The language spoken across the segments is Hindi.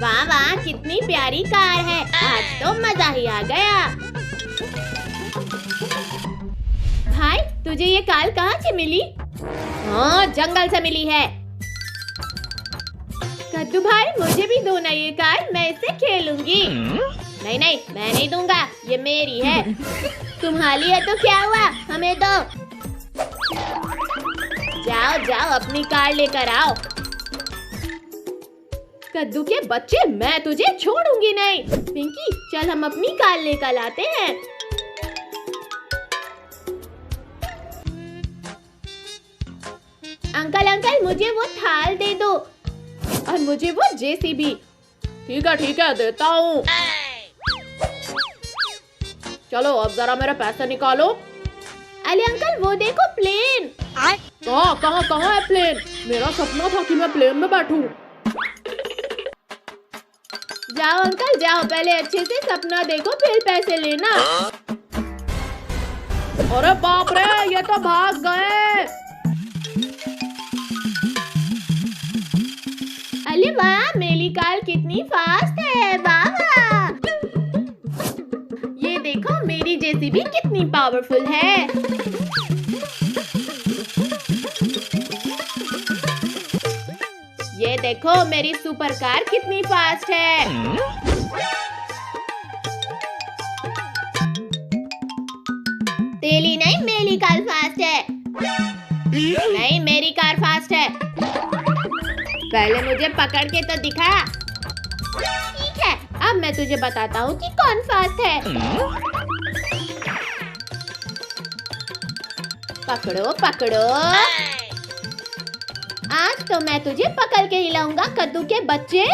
वाह वाह, कितनी प्यारी कार है। आज तो मजा ही आ गया। भाई, तुझे ये कार कहाँ से मिली? हाँ, जंगल से मिली है। कद्दू भाई, मुझे भी दो ना ये कार, मैं इससे खेलूंगी। नहीं नहीं, मैं नहीं दूंगा, ये मेरी है। तुम्हारी है तो क्या हुआ, हमें दो। जाओ जाओ, अपनी कार लेकर आओ। कद्दू के बच्चे, मैं तुझे छोड़ूंगी नहीं। पिंकी, चल हम अपनी कार लेकर आते हैं। अंकल अंकल, मुझे वो थाल दे दो और मुझे वो जेसीबी। ठीक है, देता हूँ। चलो अब जरा मेरे पैसे निकालो। अरे अंकल, वो देखो प्लेन। कहाँ है प्लेन? मेरा सपना था कि मैं प्लेन में बैठूं। जाओ अंकल जाओ, पहले अच्छे से सपना देखो फिर पैसे लेना। अरे बाप रे, ये तो भाग गए। अरे वाह, मेरी कार कितनी फास्ट है। वाह वाह, ये देखो मेरी जेसीबी कितनी पावरफुल है। ये देखो मेरी सुपर कार कितनी फास्ट है। तेरी नहीं, मेरी कार फास्ट है। नहीं, मेरी कार फास्ट है। पहले मुझे पकड़ के तो दिखा। ठीक है, अब मैं तुझे बताता हूँ कि कौन फास्ट है। पकड़ो पकड़ो, आज तो मैं तुझे पकड़ के हिलाऊंगा कद्दू के बच्चे।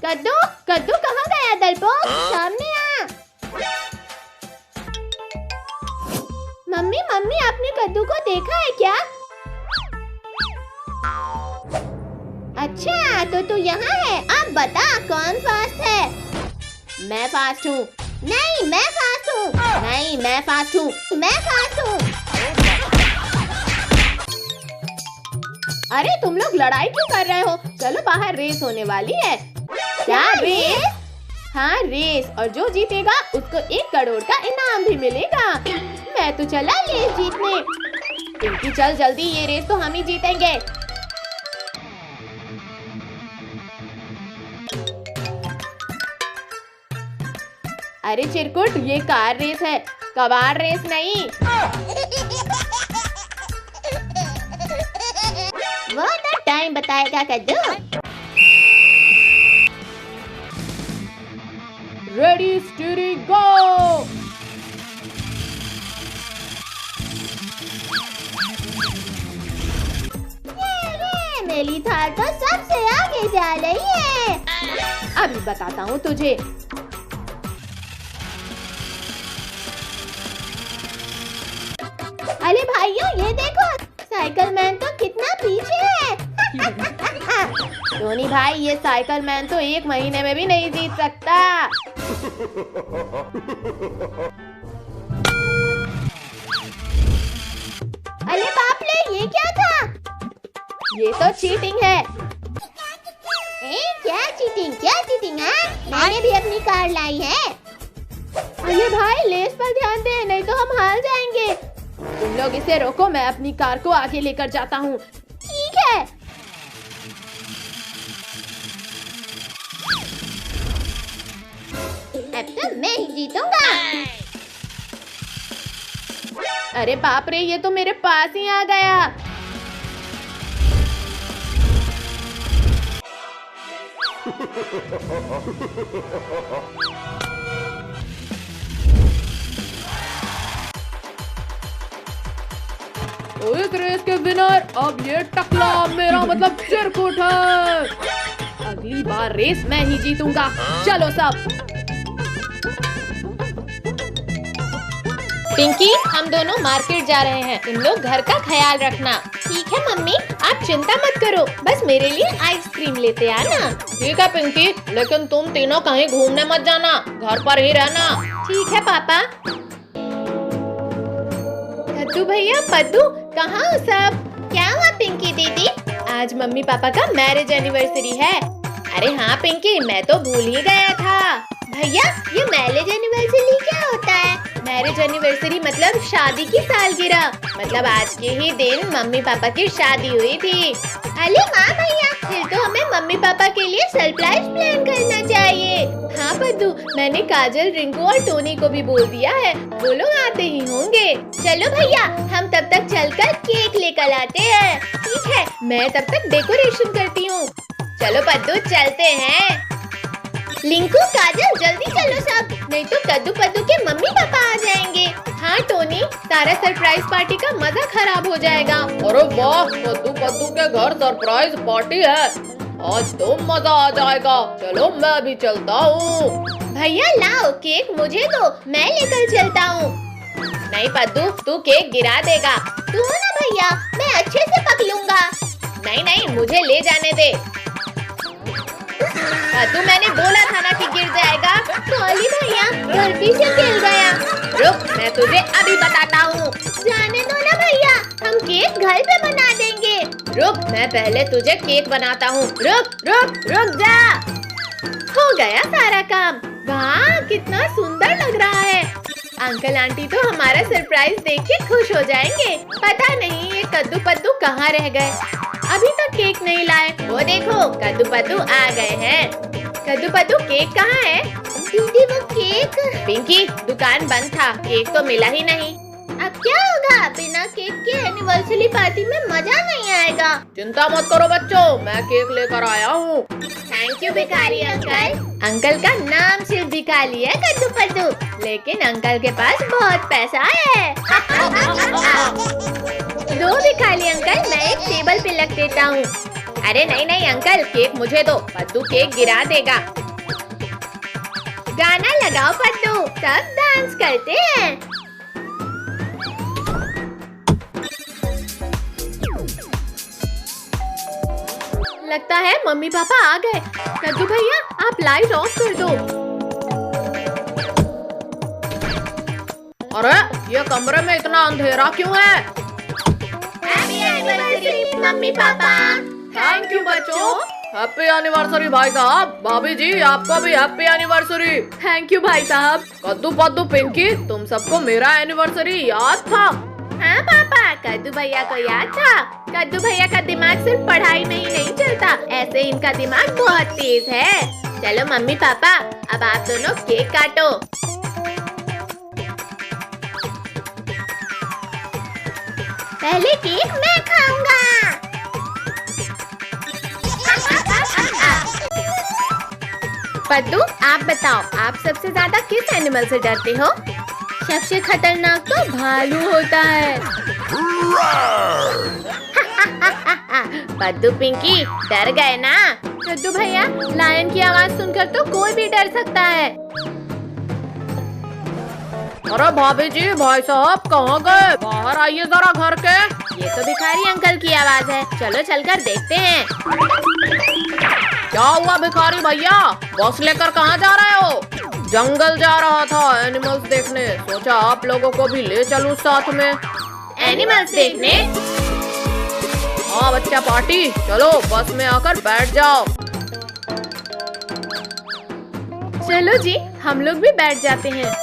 कद्दू कद्दू कहाँ गया डरपोक? सामने आ। मम्मी मम्मी, आपने कद्दू को देखा है क्या? अच्छा, तो तू यहाँ है। अब बता कौन फास्ट है? मैं फास्ट हूँ। नहीं, मैं फास्ट हूँ। नहीं, मैं फास्ट हूँ। मैं फास्ट हूँ। अरे तुम लोग लड़ाई क्यों कर रहे हो? चलो बाहर रेस होने वाली है। क्या रेस? हाँ रेस, और जो जीतेगा उसको 1 करोड़ का इनाम भी मिलेगा। मैं तो चला रेस जीतने। पिंकी चल जल्दी, ये रेस तो हम ही जीतेंगे। अरे चिरकुट, ये कार रेस है, कबाड़ रेस नहीं। वो तो टाइम बताएगा कद्दू। रेडी स्टीडी गो। ये मेरी थार तो सबसे आगे जा रही है। अभी बताता हूँ तुझे। अरे भाइयों, ये देखो, साइकिल मैन तो कितना पीछे है। टोनी भाई, ये साइकिल मैन तो 1 महीने में भी नहीं जीत सकता। अरे बाप रे, ये क्या था? ये तो चीटिंग है। क्या चीटिंग है? मैंने भी अपनी कार लाई है। अरे भाई, लेस पर ध्यान दे, नहीं तो हम हार जाएंगे। तुम लोग इसे रोको, मैं अपनी कार को आगे लेकर जाता हूँ। ठीक है। अब तो मैं ही जीतूंगा। अरे बाप रे, ये तो मेरे पास ही आ गया। इस रेस के विनर अब ये टकला, मेरा मतलब चिरकुट है। अगली बार रेस मैं ही जीतूंगा। चलो सब। पिंकी, हम दोनों मार्केट जा रहे हैं, तुम लोग घर का ख्याल रखना। ठीक है मम्मी, आप चिंता मत करो, बस मेरे लिए आइसक्रीम लेते आना। ठीक है पिंकी, लेकिन तुम तीनों कहीं घूमने मत जाना, घर पर ही रहना। ठीक है पापा। कद्दू भैया, पद्दू, कहाँ हो सब? क्या हुआ पिंकी दीदी? आज मम्मी पापा का मैरिज एनिवर्सरी है। अरे हाँ पिंकी, मैं तो भूल ही गया था। भैया, ये मैरिज एनिवर्सरी क्या होता है? मैरिज एनिवर्सरी मतलब शादी की सालगिरह। मतलब आज के ही दिन मम्मी पापा की शादी हुई थी। अरे वाह भैया, फिर तो हमें मम्मी पापा के लिए सरप्राइज प्लान करना चाहिए। हाँ पद्दू, मैंने काजल, रिंकू और टोनी को भी बोल दिया है, वो लोग आते ही होंगे। चलो भैया, हम तब तक चलकर केक लेकर आते हैं। ठीक है, मैं तब तक डेकोरेशन करती हूँ। चलो पद्दू, चलते हैं। लिंकू, काजल, जल्दी चलो सब, नहीं तो कद्दू पद्दू के मम्मी पापा आ जाएंगे। हाँ टोनी, सारा सरप्राइज पार्टी का मजा खराब हो जाएगा। अरे वाह, कद्दू पद्दू के घर सरप्राइज पार्टी है, आज तो मजा आ जाएगा। चलो मैं भी चलता हूँ। भैया लाओ केक, मुझे दो, मैं लेकर चलता हूँ। नहीं पद्दू, तू केक गिरा देगा। तू ना भैया, मैं अच्छे से पकड़ूंगा। नहीं नहीं, मुझे ले जाने दे। पद्दू, मैंने बोला था ना कि गिर जाएगा। सॉरी भैया, गलती से गिर गया। रुक, मैं तुझे अभी बताता हूँ। जाने दो ना भैया, हम केक घर पे बना देंगे। रुक, मैं पहले तुझे केक बनाता हूँ। रुक रुक रुक जा। हो गया सारा काम। वाह, कितना सुंदर लग रहा है। अंकल आंटी तो हमारा सरप्राइज देख के खुश हो जाएंगे। पता नहीं ये कद्दू पद्दू कहाँ रह गए, अभी तक केक नहीं लाए। वो देखो, कद्दू पद्दू आ गए हैं। कद्दू पद्दू, केक कहाँ है? दीदी वो केक। पिंकी, दुकान बंद था, केक तो मिला ही नहीं। अब क्या होगा? बिना केक के एनिवर्सरी पार्टी में मजा नहीं आएगा। चिंता मत करो बच्चों, मैं केक लेकर आया हूँ। थैंक यू भिखारी अंकल। अंकल का नाम सिर्फ भिखारी है कद्दू पद्दू, लेकिन अंकल के पास बहुत पैसा है। दो भिखारी अंकल, मैं एक टेबल पे रख देता हूँ। अरे नहीं नहीं अंकल, केक मुझे दो, पद्दू केक गिरा देगा। गाना लगाओ पद्दू, सब डांस करते हैं। लगता है मम्मी पापा आ गए। कद्दू भैया, आप लाइट ऑफ कर दो। अरे ये कमरे में इतना अंधेरा क्यों है? Happy anniversary mummy papa. Thank you बच्चों। हैप्पी एनिवर्सरी भाई साहब। भाभी जी, आपको भी हैप्पी एनिवर्सरी। थैंक यू भाई साहब। कद्दू पद्दू, पिंकी, तुम सबको मेरा एनिवर्सरी याद था? हाँ पापा, कद्दू भैया को याद था। कद्दू भैया का दिमाग सिर्फ पढ़ाई में ही नहीं चलता, ऐसे इनका दिमाग बहुत तेज है। चलो मम्मी पापा, अब आप दोनों केक काटो। पहले केक मैं खाऊंगा। पद्दू, आप बताओ, आप सबसे ज्यादा किस एनिमल से डरते हो? सबसे खतरनाक तो भालू होता है। पद्दू पिंकी, डर गए ना? कद्दू भैया, लायन की आवाज सुनकर तो कोई भी डर सकता है। अरे भाभी जी, भाई साहब कहाँ गए? बाहर आइए जरा घर के। ये तो भिखारी अंकल की आवाज है, चलो चलकर देखते हैं। क्या हुआ भिखारी भैया, बस लेकर कहाँ जा रहे हो? जंगल जा रहा था एनिमल्स देखने, सोचा आप लोगों को भी ले चलूं साथ में। एनिमल्स देखने? हाँ बच्चा पार्टी, चलो बस में आकर बैठ जाओ। चलो जी, हम लोग भी बैठ जाते हैं।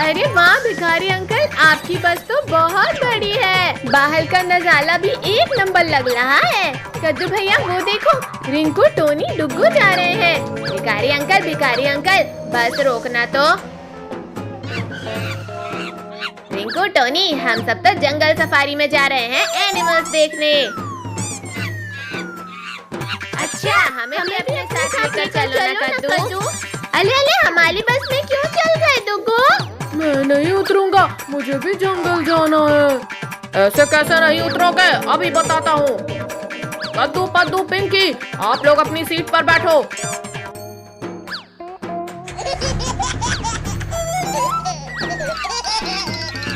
अरे वाह भिखारी अंकल, आपकी बस तो बहुत बड़ी है। बाहर का नजारा भी एक नंबर लग रहा है। कद्दू भैया, वो देखो, रिंकू, टोनी, डुग्गू जा रहे हैं। भिखारी अंकल, बस रोकना तो। रिंकू, टोनी, हम सब तो जंगल सफारी में जा रहे हैं एनिमल्स देखने। अच्छा, हमें भी अपने साथ लेकर चलो ना कद्दू। अले अले, हमारी बस में क्यों चल गए डुग्गू? मैं नहीं उतरूंगा, मुझे भी जंगल जाना है। ऐसे कैसे नहीं उतरोगे, अभी बताता हूँ। कद्दू पद्दू, पिंकी, आप लोग अपनी सीट पर बैठो।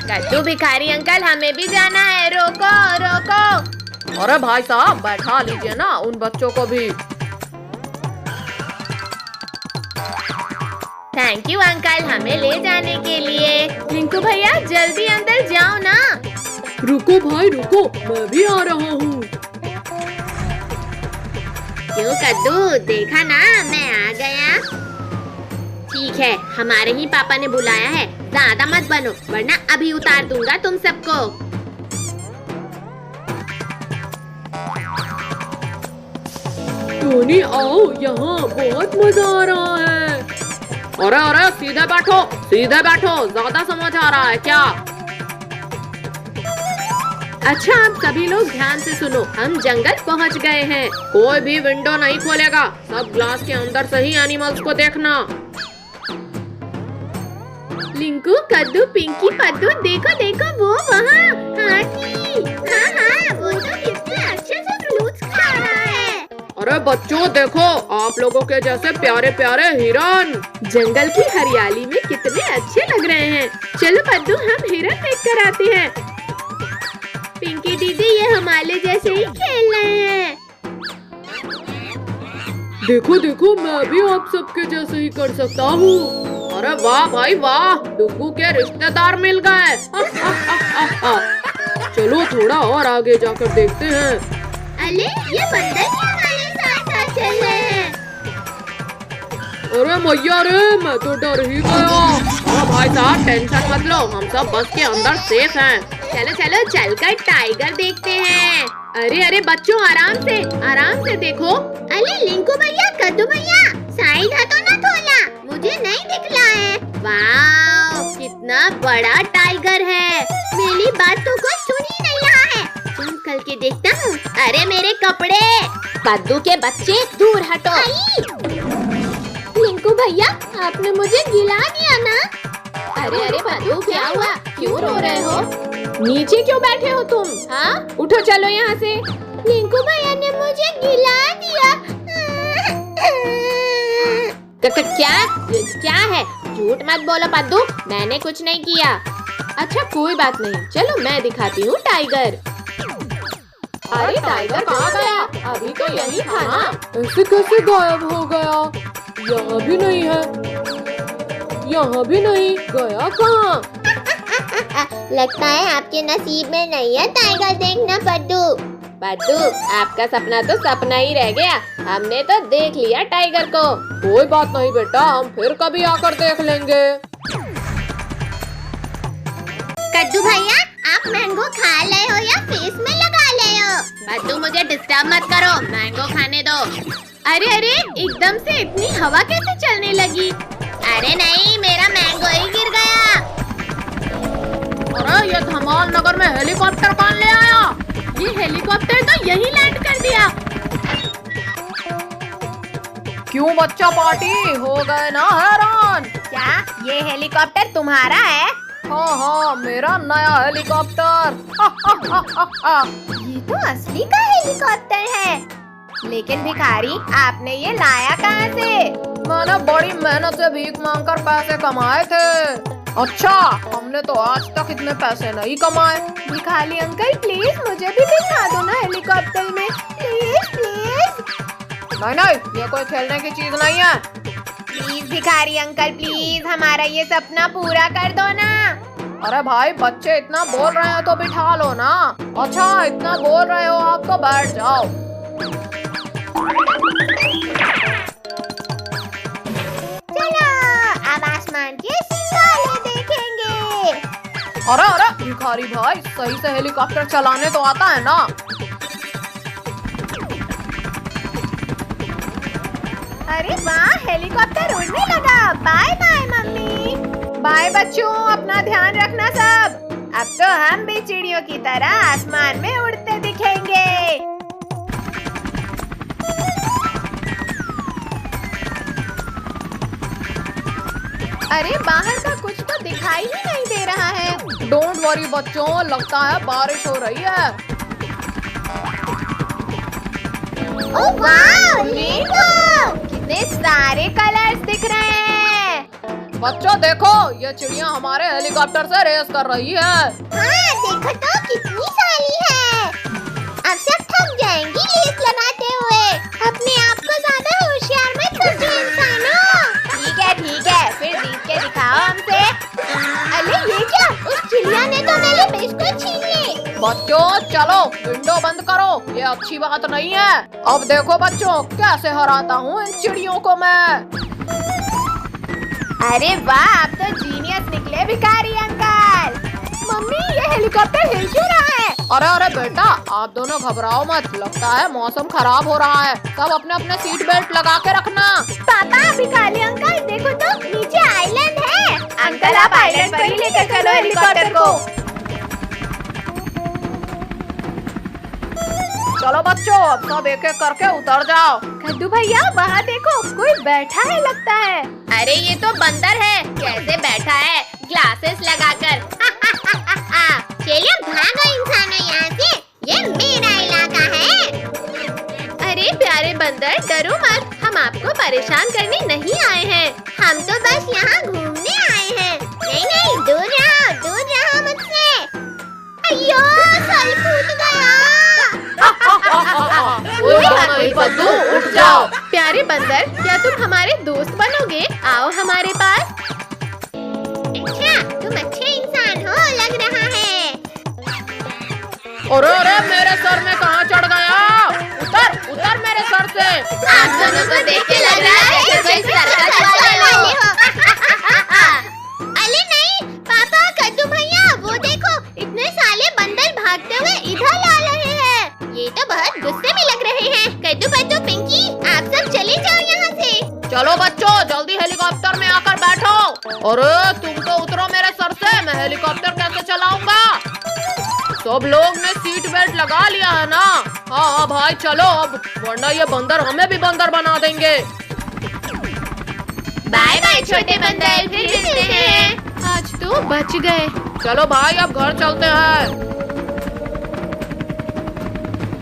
कद्दू भिखारी अंकल, हमें भी जाना है, रोको रोको। अरे भाई साहब, बैठा लीजिए ना उन बच्चों को भी। थैंक यू अंकल, हमें ले जाने के लिए। रिंकू भैया जल्दी अंदर जाओ ना। रुको भाई रुको, मैं भी आ रहा हूँ। क्यों कद्दू, देखा ना मैं आ गया। ठीक है, हमारे ही पापा ने बुलाया है, ज्यादा मत बनो वरना अभी उतार दूंगा तुम सबको। टोनी आओ, यहाँ बहुत मजा आ रहा है। अरे अरे सीधे बैठो, ज्यादा समझ आ रहा है क्या? अच्छा आप सभी लोग ध्यान से सुनो, हम जंगल पहुंच गए हैं। कोई भी विंडो नहीं खोलेगा, सब ग्लास के अंदर से ही एनिमल्स को देखना। लिंकू, कद्दू, पिंकी, पद्दू, देखो देखो वो वहाँ हाथी। हाँ, वो तो कितने अच्छे से फ्रूट्स खा रहा है। अरे बच्चों देखो, आप लोगों के जैसे प्यारे प्यारे हिरन। जंगल की हरियाली में कितने अच्छे लग रहे हैं। चलो पद्दू, हम हिरन देख कर आते हैं। पिंकी दीदी, ये हमारे जैसे ही खेल रहे हैं। देखो देखो, मैं भी आप सबके जैसे ही कर सकता हूँ। अरे वाह भाई वाह, डुग्गू के रिश्तेदार मिल गए। चलो थोड़ा और आगे जाकर देखते हैं। अरे ये बंदर हमारे साथ साथ चल रहे हैं। अरे मैया रे, मैं तो डर ही गया। अरे भाई साहब टेंशन मत लो, हम सब बस के अंदर सेफ हैं। चलो चलो चलकर टाइगर देखते हैं। अरे अरे बच्चों, आराम से देखो। अरे लिंकू भैया, कद्दू भैया, साइड हटो ना थोड़ा, मुझे नहीं दिख रहा है। वाह, कितना बड़ा टाइगर है। मेरी बातों को सुन ही नहीं रहा है। तुम कल के देखता हूँ। अरे मेरे कपड़े, कद्दू के बच्चे दूर हटो। लिंकू भैया, आपने मुझे गिला दिया ना। अरे अरे कद्दू, क्या हुआ, क्यों रो रहे हो? नीचे क्यों बैठे हो तुम? हाँ, उठो चलो यहाँ से। लिंकू भैया ने मुझे गिला दिया। क्या है? झूठ मत बोलो पद्दू, मैंने कुछ नहीं किया। अच्छा कोई बात नहीं, चलो मैं दिखाती हूँ टाइगर। अरे टाइगर कहाँ गया? अभी तो यही था ना। ऐसे कैसे गायब हो गया? यहाँ भी नहीं है, यहाँ भी नहीं, गया कहाँ? लगता है आपके नसीब में नहीं है टाइगर देखना पद्दू। पद्दू, आपका सपना तो सपना ही रह गया, हमने तो देख लिया टाइगर को। कोई बात नहीं बेटा, हम फिर कभी आकर देख लेंगे। कद्दू भैया, आप मैंगो खा रहे हो या फेस में लगा रहे हो? पद्दू मुझे डिस्टर्ब मत करो, मैंगो खाने दो। अरे अरे, एकदम से इतनी हवा कैसे चलने लगी? अरे नहीं, मेरा मैंगो ही गिर गया। अरे ये धमाल नगर में हेलीकॉप्टर कौन ले आया? ये हेलीकॉप्टर तो यहीं लैंड कर दिया। क्यों बच्चा पार्टी हो गए ना हैरान? क्या ये हेलीकॉप्टर तुम्हारा है? हाँ, मेरा नया हेलीकॉप्टर। ये तो असली का हेलीकॉप्टर है। लेकिन भिखारी, आपने ये लाया कहाँ से? मैंने बड़ी मेहनत से भीख मांगकर पैसे कमाए थे। अच्छा, हमने तो आज तक इतने पैसे नहीं कमाए। भिखारी अंकल, प्लीज मुझे भी दिखा दो ना हेलीकॉप्टर में, प्लीज प्लीज। नहीं, ये कोई खेलने की चीज नहीं है। प्लीज भिखारी अंकल, प्लीज हमारा ये सपना पूरा कर दो ना। अरे भाई, बच्चे इतना बोल रहे हैं तो बिठा लो ना। अच्छा, इतना बोल रहे हो आप तो बैठ जाओ। चलो, अब आसमान के सितारे देखेंगे। अरे भिखारी भाई, सही से हेलीकॉप्टर चलाने तो आता है ना? अरे वाह, हेलीकॉप्टर उड़ने लगा। Bye bye mummy. बाय बच्चों, अपना ध्यान रखना सब। अब तो हम भी चिड़ियों की तरह आसमान में उड़ते दिखेंगे। अरे बाहर का कुछ तो दिखाई ही नहीं दे रहा है। डोंट वरी बच्चों, लगता है बारिश हो रही है। ओह वाह, देखो कितने सारे कलर्स दिख रहे हैं। बच्चों देखो, ये चिड़िया हमारे हेलीकॉप्टर से रेस कर रही है। हाँ, देखो तो कितनी सारी है। अब सब थक जाएंगी लेस लगाते हुए। अपने आप को ज्यादा होशियार मत समझो इंसानों। ठीक है, फिर जीत के दिखाओ हमसे। अरे ये क्या, उस चिड़िया ने तो मेरे बिस्कुट छीन ली। बच्चों चलो विंडो बंद करो, ये अच्छी बात नहीं है। अब देखो बच्चों, कैसे हराता हूँ इन चिड़ियों को मैं। अरे वाह, आप तो जीनियस निकले भिखारी अंकल। मम्मी, ये हेलीकॉप्टर हिल क्यों रहा है? अरे बेटा, आप दोनों घबराओ मत, लगता है मौसम खराब हो रहा है। सब अपने अपने सीट बेल्ट लगा के रखना। पापा, भिखारी अंकल देखो तो, नीचे आइलैंड है। अंकल आप आइलैंड पर ही लेकर चलो हेलीकॉप्टर को। चलो बच्चों, अब सब एक एक करके उतर जाओ। कद्दू भैया, वहाँ देखो, कोई बैठा है लगता है। अरे ये तो बंदर है, कैसे बैठा है ग्लासेस लगाकर। चलिए भागो इंसानों यहाँ से, ये मेरा इलाका है। अरे प्यारे बंदर, डरो मत, हम आपको परेशान करने नहीं आए हैं। हम तो बस यहाँ घूमने आए हैं। नहीं, दूर रहो मुझसे। अयो, साल फूट गया। कद्दू उठ जाओ। प्यारे बंदर, क्या तुम हमारे दोस्त बनोगे? आओ हमारे पास। अच्छा, तुम अच्छे इंसान हो लग रहा है। अरे मेरे सर में कहाँ चढ़ गया? उतर मेरे सर से। आप दोनों को देख के लग रहा है कि कोई सर्कस वाले हो। अरे नहीं पापा, कद्दू भैया वो देखो, इतने साले बंदर भागते हुए इधर आ रहे हैं। ये तो बहुत गुस्से में लग रहे हैं। कद्दू बद्दू पिंकी, आप सब चले जाओ यहाँ से। चलो बच्चों, जल्दी हेलीकॉप्टर में आकर बैठो। अरे तुम तो उतरो मेरे सर से, मैं हेलीकॉप्टर कैसे चलाऊंगा? सब लोग ने सीट बेल्ट लगा लिया है ना? हाँ भाई चलो अब, वरना ये बंदर हमें भी बंदर बना देंगे। बाय बाय छोटे बंदर, फिर मिलते हैं। आज तो बच गए। चलो भाई अब घर चलते हैं।